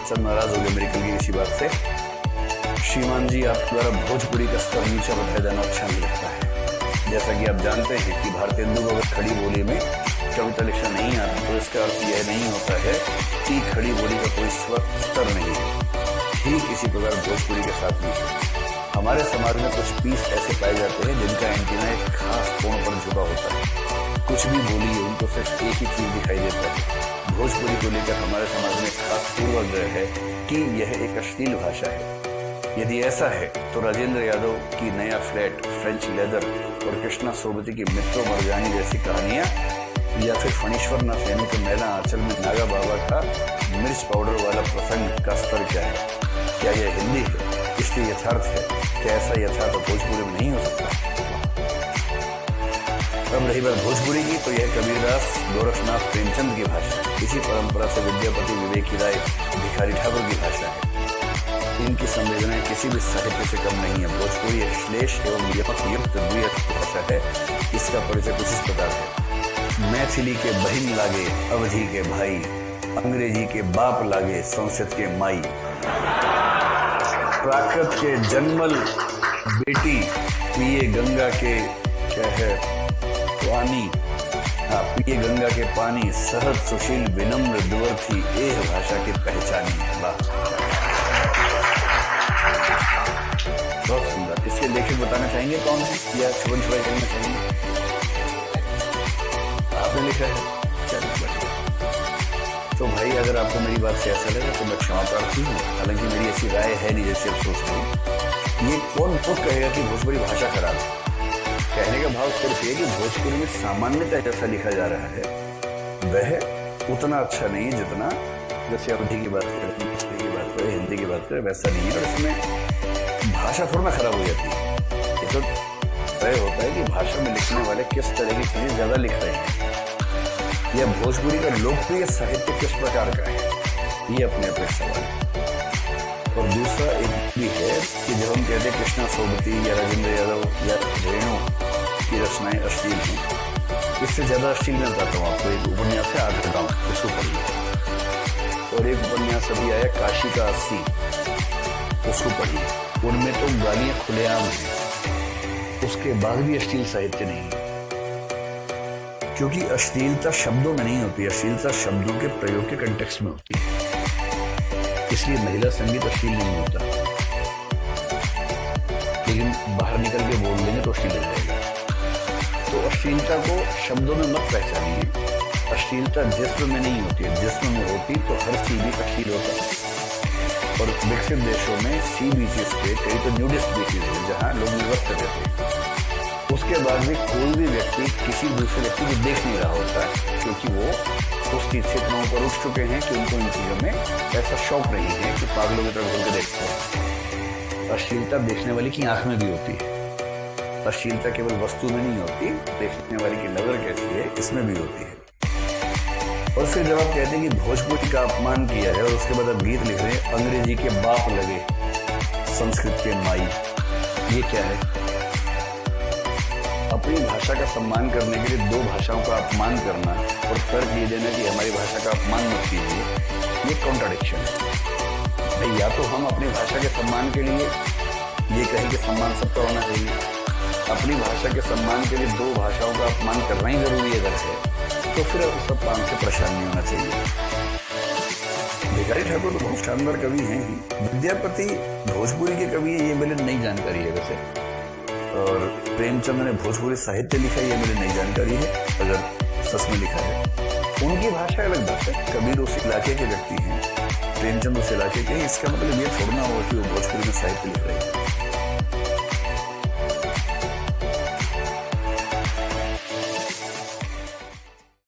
बच्चा नाराज हो गया मेरी कल की किसी बात से। श्रीमान जी, आप द्वारा भोजपुरी का स्तर नीचा बताया जाना अच्छा नहीं लगता है। जैसा कि आप जानते हैं कि भारतीय हिंदू को अगर खड़ी बोली में कविता लिखना नहीं आता तो इसका अर्थ यह नहीं होता है कि खड़ी बोली का कोई स्तर नहीं है। ठीक इसी प्रकार भोजपुरी के साथ भी हमारे समाज में कुछ पीस ऐसे पाए जाते हैं जिनका एंटीना एक खास कोण पर झुका होता है। कुछ भी बोलिए, उनको सिर्फ एक ही चीज दिखाई देता है। भोजपुरी को लेकर हमारे समाज में खास पूर्वाग्रह है कि यह एक अश्लील भाषा है। यदि ऐसा है तो राजेंद्र यादव की नया फ्लैट, फ्रेंच लेदर और कृष्णा सोबती की मित्रों मरजानी जैसी कहानियां, या फिर फणीश्वर नाथ रेणु के मैला आंचल में नागा बाबा का मिर्च पाउडर वाला प्रसंग का स्तर क्या है? क्या यह हिंदी है इसलिए यथार्थ है? क्या ऐसा यथार्थ भोजपुरी में नहीं हो सकता? अब रही बात भोजपुरी की, तो यह कबीरदास, गोरखनाथ, प्रेमचंद की भाषा है। इसी परंपरा से विद्यापति, विवेकी राय, भिखारी ठाकुर की भाषा है। इनकी संवेदनाएं किसी भी साहित्य से कम नहीं है। भोजपुरी एक श्लेष एवं युक्त द्विअक्षर भाषा है। इसका परिचय कुछ इस प्रकार है। मैथिली के बहिन लागे अवधि के भाई, अंग्रेजी के बाप लागे संस्कृत के माई, प्राकृत के जन्मल बेटी, पिए गंगा के क्या है पानी, पिए गंगा के पानी, सहज सुशील विनम्र दुवर थी, एह भाषा की पहचानी। वाह, बहुत सुंदर। इसके लेखक बताना चाहेंगे कौन है या छुपन छुपाई करना चाहेंगे? आपने लिखा है, चलो। तो भाई, अगर आपको मेरी बात से ऐसा लगा तो मैं क्षमा प्रार्थी हूँ। हालांकि मेरी ऐसी राय है नहीं जैसे आप सोच रहे हैं। ये कौन तो कहेगा कि भोजपुरी भाषा खराब है? कहने का भाव सिर्फ ये कि भोजपुरी में सामान्यतः जैसा लिखा जा रहा है वह उतना अच्छा नहीं है जितना जैसे अवधि की बात करें, पिछले की बात करें, हिंदी की बात करें, वैसा नहीं है। और इसमें भाषा थोड़ा ना खराब हो जाती है। ये तो तय होता है कि भाषा में लिखने वाले किस तरह की चीजें ज्यादा लिख रहे हैं, या भोजपुरी का लोकप्रिय साहित्य किस प्रकार का है, ये अपने अपने सवाल है। और दूसरा एक भी है कि जब हम कहते हैं कृष्णा सोबती या राजेंद्र यादव या रेणु की रचनाएं अश्लील हैं, इससे ज्यादा अश्लील मैं बताता हूँ आपको। एक उपन्यास है आठ गाँव, उसको पढ़िए। और एक उपन्यास अभी आया काशी का 80, उसको पढ़िए। उनमें तो गालियां खुलेआम हैं, उसके बाद भी अश्लील साहित्य नहीं है। क्योंकि अश्लीलता शब्दों में नहीं होती, अश्लीलता शब्दों के प्रयोग के कंटेक्स्ट में होती है। इसलिए महिला संगीत अश्लील नहीं होता, लेकिन बाहर निकल के बोल देंगे तो अश्लील हो जाएगा। तो अश्लीलता को शब्दों में मत पहचानिए। अश्लीलता जिस्म में नहीं होती है, जिस्म में होती तो हर सी बीच अश्लील होता है। और विकसित देशों में सी बीचेस पे कई तो न्यूडिस्ट बीचेस है जहाँ लोग विवक्त रहते हैं। उसके बाद भी कोई भी व्यक्ति किसी दूसरे व्यक्ति को देख नहीं रहा होता, क्योंकि वो उस चीज से इतना ऊपर उठ चुके हैं कि उनको इन चीजों में ऐसा शौक नहीं है कि पागलों की तरफ घूम के देखते हैं। अश्लीलता देखने वाले की आंख में भी होती है। अश्लीलता केवल वस्तु में नहीं होती, देखने वाले की नजर कैसी है इसमें भी होती है। और फिर जब आप कहते हैं कि भोजपुरी का अपमान किया है और उसके बाद आप गीत लिख रहे हैं अंग्रेजी के बाप लगे संस्कृत के माई, ये क्या है? अपनी भाषा का सम्मान करने के लिए दो भाषाओं का अपमान करना और तर्क ये देना कि हमारी भाषा का अपमान मत कीजिए, ये कॉन्ट्राडिक्शन है। भाई, या तो हम अपनी भाषा के सम्मान के लिए ये कहें कि सम्मान सबका होना चाहिए, अपनी भाषा के सम्मान के लिए दो भाषाओं का अपमान करना ही जरूरी है अगर है, तो फिर सब काम से परेशान नहीं होना चाहिए। भिखारी ठाकुर तो बहुत शानदार कवि हैं ही। विद्यापति भोजपुरी के कवि है, ये मेरे नई जानकारी है वैसे। और प्रेमचंद ने भोजपुरी साहित्य लिखा, ये मेरी नई जानकारी है, अगर सच में लिखा है। उनकी भाषा अलग बात है। कबीर उस इलाके के व्यक्ति हैं, प्रेमचंद उस इलाके के, इसका मतलब ये छोड़ना होगा कि वो भोजपुरी में साहित्य लिख रहे हैं।